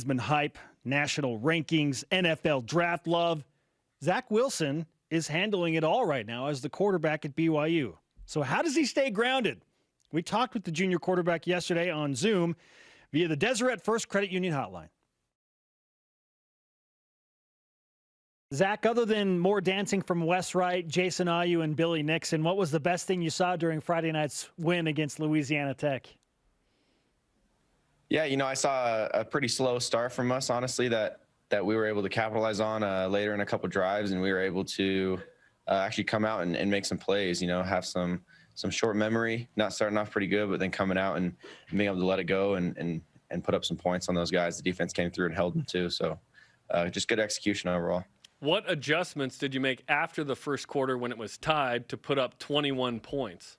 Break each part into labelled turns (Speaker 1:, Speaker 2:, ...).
Speaker 1: Heisman hype, national rankings, NFL draft love. Zach Wilson is handling it all right now as the quarterback at BYU. So how does he stay grounded? We talked with the junior quarterback yesterday on Zoom via the Deseret First Credit Union hotline. Zach, other than more dancing from Wes Wright, Jason Ayu, and Billy Nixon, what was the best thing you saw during Friday night's win against Louisiana Tech?
Speaker 2: Yeah, I saw a pretty slow start from us, honestly, that we were able to capitalize on later in a couple drives, and we were able to actually come out and make some plays, have some short memory, not starting off pretty good, but then coming out and being able to let it go and put up some points on those guys. The defense came through and held them too. So just good execution overall.
Speaker 3: What adjustments did you make after the first quarter when it was tied to put up 21 points?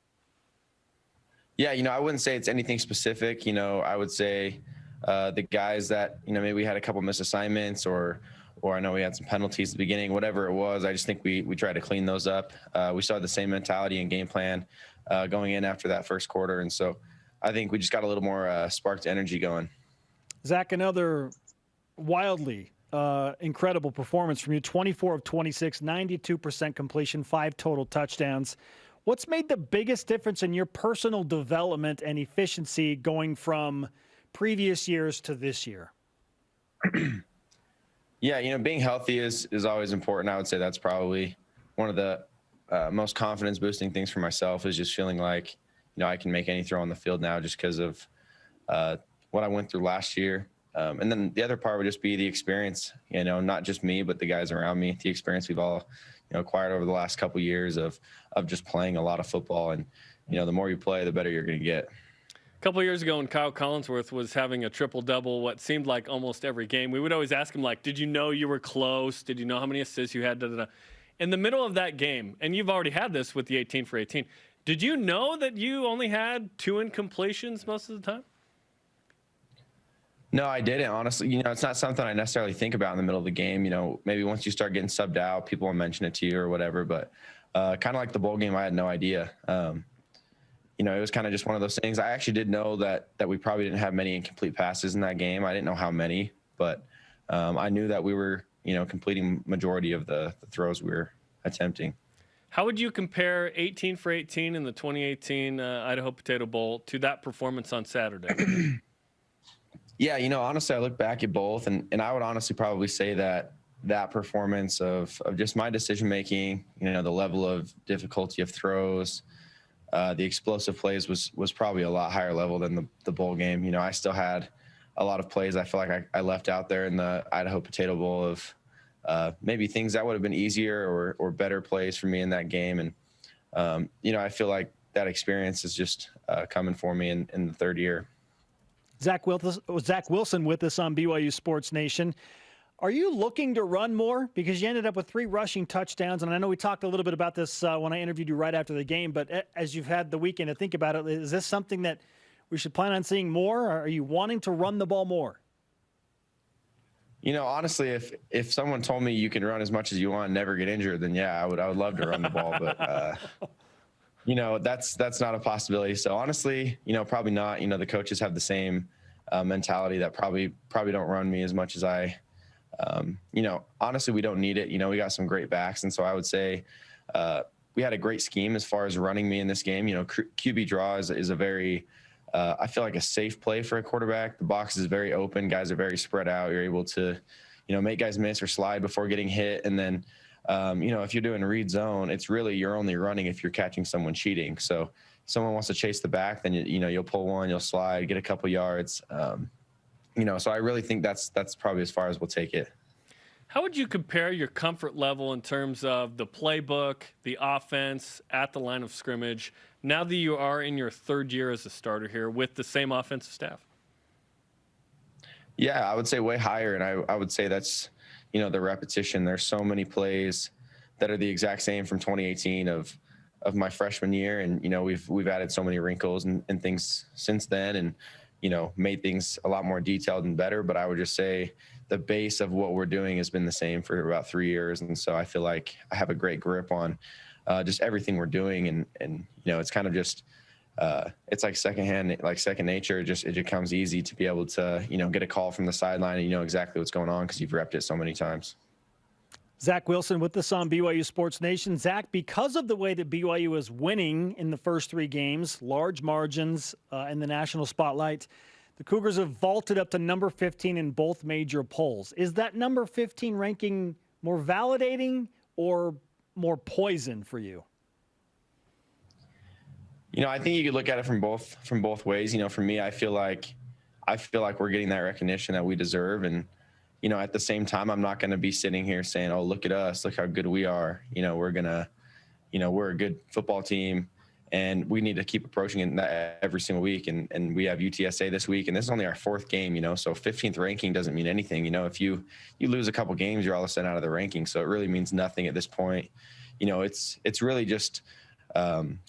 Speaker 2: Yeah, I wouldn't say it's anything specific. I would say the guys that, maybe we had a couple misassignments or I know we had some penalties at the beginning, whatever it was, I just think we tried to clean those up. We still had the same mentality and game plan going in after that first quarter. And so I think we just got a little more sparked energy going.
Speaker 1: Zach, another wildly incredible performance from you. 24 of 26, 92% completion, 5 total touchdowns. What's made the biggest difference in your personal development and efficiency going from previous years to this year?
Speaker 2: Yeah, being healthy is always important. I would say that's probably one of the most confidence boosting things for myself, is just feeling like, I can make any throw on the field now just because of what I went through last year. And then the other part would just be the experience, not just me, but the guys around me, the experience we've all, acquired over the last couple of years of just playing a lot of football. And, the more you play, the better you're going to get.
Speaker 3: A couple of years ago when Kyle Collinsworth was having a triple-double, what seemed like almost every game, we would always ask him, did you know you were close? Did you know how many assists you had? In the middle of that game, and you've already had this with the 18 for 18, did you know that you only had 2 incompletions most of the time?
Speaker 2: No, I didn't, honestly. It's not something I necessarily think about in the middle of the game. Maybe once you start getting subbed out, people will mention it to you or whatever. But kind of like the bowl game, I had no idea. It was kind of just one of those things. I actually did know that we probably didn't have many incomplete passes in that game. I didn't know how many, but I knew that we were, completing majority of the throws we were attempting.
Speaker 3: How would you compare 18 for 18 in the 2018 Idaho Potato Bowl to that performance on Saturday?
Speaker 2: Yeah, honestly, I look back at both, and I would honestly probably say that performance of just my decision-making, the level of difficulty of throws, the explosive plays was probably a lot higher level than the bowl game. I still had a lot of plays I feel like I left out there in the Idaho Potato Bowl of maybe things that would have been easier or better plays for me in that game. And, I feel like that experience is just coming for me in the third year.
Speaker 1: Zach Wilson with us on BYU Sports Nation. Are you looking to run more? Because you ended up with 3 rushing touchdowns, and I know we talked a little bit about this when I interviewed you right after the game, but as you've had the weekend to think about it, is this something that we should plan on seeing more, or are you wanting to run the ball more?
Speaker 2: Honestly, if someone told me you can run as much as you want and never get injured, then yeah, I would love to run the ball, but that's not a possibility. So honestly, probably not. The coaches have the same mentality that probably don't run me as much as I. Honestly, we don't need it. We got some great backs, and so I would say we had a great scheme as far as running me in this game. QB draw is a very I feel like a safe play for a quarterback. The box is very open. Guys are very spread out. You're able to, make guys miss or slide before getting hit. And then, if you're doing read zone, it's really you're only running if you're catching someone cheating. So if someone wants to chase the back, then you'll pull one, you'll slide, get a couple yards. So I really think that's probably as far as we'll take it.
Speaker 3: How would you compare your comfort level in terms of the playbook, the offense at the line of scrimmage, now that you are in your third year as a starter here with the same offensive staff?
Speaker 2: Yeah, I would say way higher, and I would say that's, the repetition. There's so many plays that are the exact same from 2018 of my freshman year, and, we've added so many wrinkles and things since then and, made things a lot more detailed and better. But I would just say the base of what we're doing has been the same for about 3 years. And so I feel like I have a great grip on just everything we're doing. And it's kind of just it's like second nature. It just comes easy to be able to, get a call from the sideline and you know exactly what's going on because you've repped it so many times.
Speaker 1: Zach Wilson with us on BYU Sports Nation. Zach, because of the way that BYU is winning in the first 3 games, large margins in the national spotlight, the Cougars have vaulted up to number 15 in both major polls. Is that number 15 ranking more validating or more poison for you?
Speaker 2: I think you could look at it from both ways. For me, I feel like we're getting that recognition that we deserve. And, at the same time, I'm not going to be sitting here saying, oh, look at us, look how good we are. We're a good football team and we need to keep approaching it that every single week. And we have UTSA this week and this is only our 4th game, so 15th ranking doesn't mean anything. If you lose a couple games, you're all of a sudden out of the ranking. So it really means nothing at this point. It's really just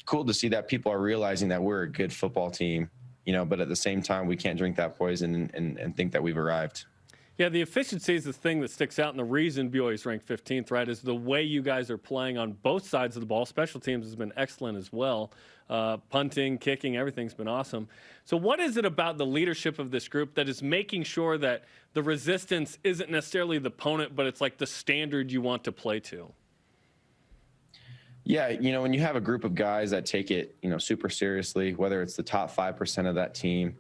Speaker 2: cool to see that people are realizing that we're a good football team, but at the same time, we can't drink that poison and think that we've arrived.
Speaker 3: Yeah, the efficiency is the thing that sticks out, and the reason BYU is ranked 15th, right, is the way you guys are playing on both sides of the ball. Special teams has been excellent as well. Punting, kicking, everything's been awesome. So what is it about the leadership of this group that is making sure that the resistance isn't necessarily the opponent, but it's like the standard you want to play to?
Speaker 2: Yeah, when you have a group of guys that take it, super seriously, whether it's the top 5% of that team,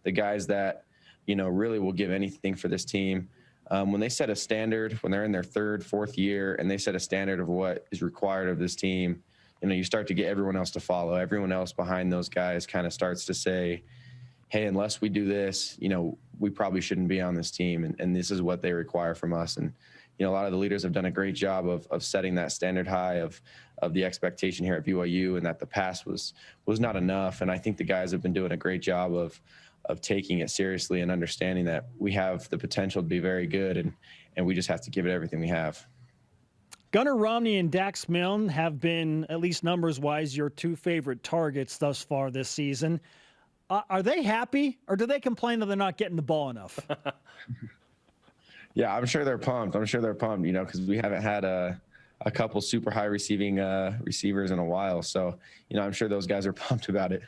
Speaker 2: the guys that, really will give anything for this team. When they set a standard, when they're in their 3rd, 4th year, and they set a standard of what is required of this team, you start to get everyone else to follow. Everyone else behind those guys kind of starts to say, hey, unless we do this, we probably shouldn't be on this team. And this is what they require from us. And, a lot of the leaders have done a great job of setting that standard high of the expectation here at BYU, and that the past was not enough. And I think the guys have been doing a great job of taking it seriously and understanding that we have the potential to be very good, and we just have to give it everything we have.
Speaker 1: Gunnar Romney and Dax Milne have been, at least numbers-wise, your 2 favorite targets thus far this season. Are they happy, or do they complain that they're not getting the ball enough?
Speaker 2: Yeah, I'm sure they're pumped. Because we haven't had a couple super high receiving receivers in a while. So, I'm sure those guys are pumped about it.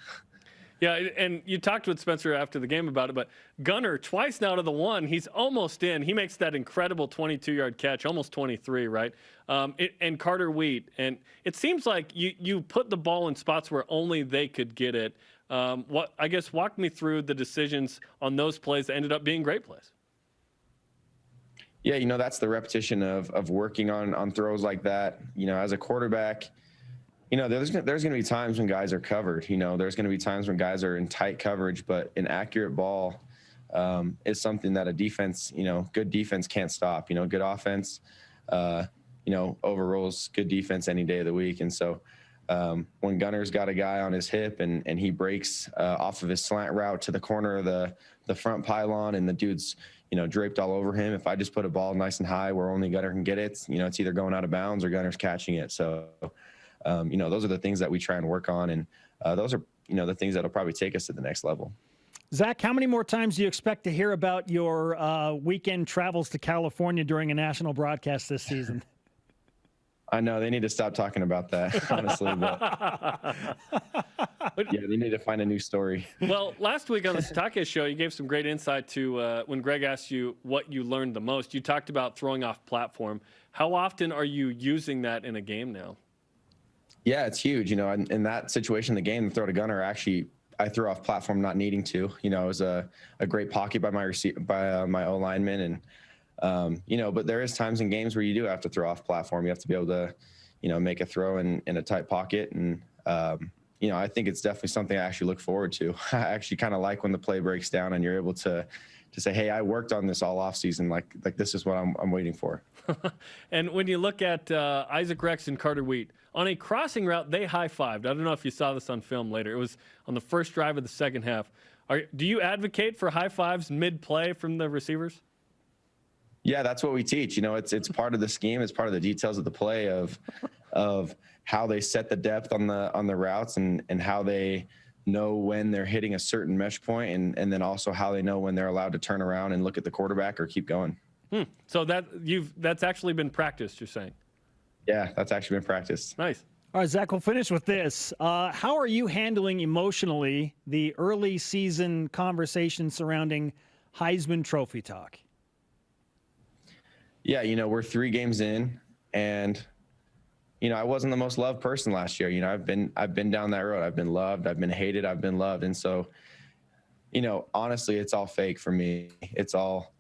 Speaker 3: Yeah, and you talked with Spencer after the game about it, but Gunnar, twice now to the 1, he's almost in. He makes that incredible 22-yard catch, almost 23, right? And Carter Wheat. And it seems like you put the ball in spots where only they could get it. Walk me through the decisions on those plays that ended up being great plays.
Speaker 2: Yeah, that's the repetition of working on throws like that. As a quarterback, there's going to be times when guys are covered. There's going to be times when guys are in tight coverage, but an accurate ball is something that a defense, good defense can't stop. Good offense, overrules good defense any day of the week. And so when Gunnar's got a guy on his hip and he breaks off of his slant route to the corner of the front pylon and the dude's draped all over him. If I just put a ball nice and high where only Gunnar can get it, it's either going out of bounds or Gunnar's catching it. So, those are the things that we try and work on. And those are, the things that'll probably take us to the next level.
Speaker 1: Zach, how many more times do you expect to hear about your weekend travels to California during a national broadcast this season?
Speaker 2: I know they need to stop talking about that, honestly. But yeah, they need to find a new story.
Speaker 3: Well, last week on the STATISTICAL show, you gave some great insight to when Greg asked you what you learned the most. You talked about throwing off platform. How often are you using that in a game now?
Speaker 2: Yeah, it's huge. In that situation, in the game, the throw to Gunnar, I threw off platform not needing to. It was a great pocket by my O lineman, and but there is times in games where you do have to throw off platform. You have to be able to, make a throw in a tight pocket. And, I think it's definitely something I actually look forward to. I actually kind of like when the play breaks down and you're able to say, hey, I worked on this all off season. Like this is what I'm waiting for.
Speaker 3: And when you look at Isaac Rex and Carter Wheat, on a crossing route, they high-fived. I don't know if you saw this on film later. It was on the first drive of the second half. Do you advocate for high fives mid-play from the receivers?
Speaker 2: Yeah, that's what we teach. It's part of the scheme. It's part of the details of the play of how they set the depth on the routes and how they know when they're hitting a certain mesh point and then also how they know when they're allowed to turn around and look at the quarterback or keep going.
Speaker 3: So that's actually been practiced, you're saying?
Speaker 2: Yeah, that's actually been practiced.
Speaker 3: Nice.
Speaker 1: All right, Zach, we'll finish with this. How are you handling emotionally the early season conversation surrounding Heisman Trophy talk?
Speaker 2: Yeah, we're 3 games in, and I wasn't the most loved person last year. I've been down that road. I've been loved, I've been hated, I've been loved, and so honestly, it's all fake for me. It's all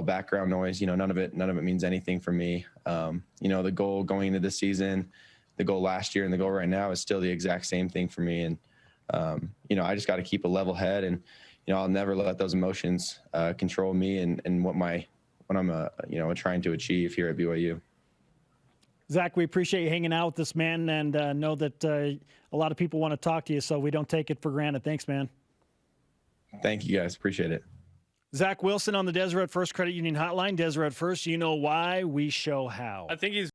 Speaker 2: background noise. None of it means anything for me. The goal going into the season, the goal last year, and the goal right now is still the exact same thing for me. And I just got to keep a level head, and I'll never let those emotions control me and what I'm trying to achieve here at BYU.
Speaker 1: Zach, we appreciate you hanging out with this man, and know that a lot of people want to talk to you, so we don't take it for granted. Thanks, man.
Speaker 2: Thank you, guys. Appreciate it.
Speaker 1: Zach Wilson on the Deseret First Credit Union Hotline. Deseret First, you know why, we show how.
Speaker 3: I think he's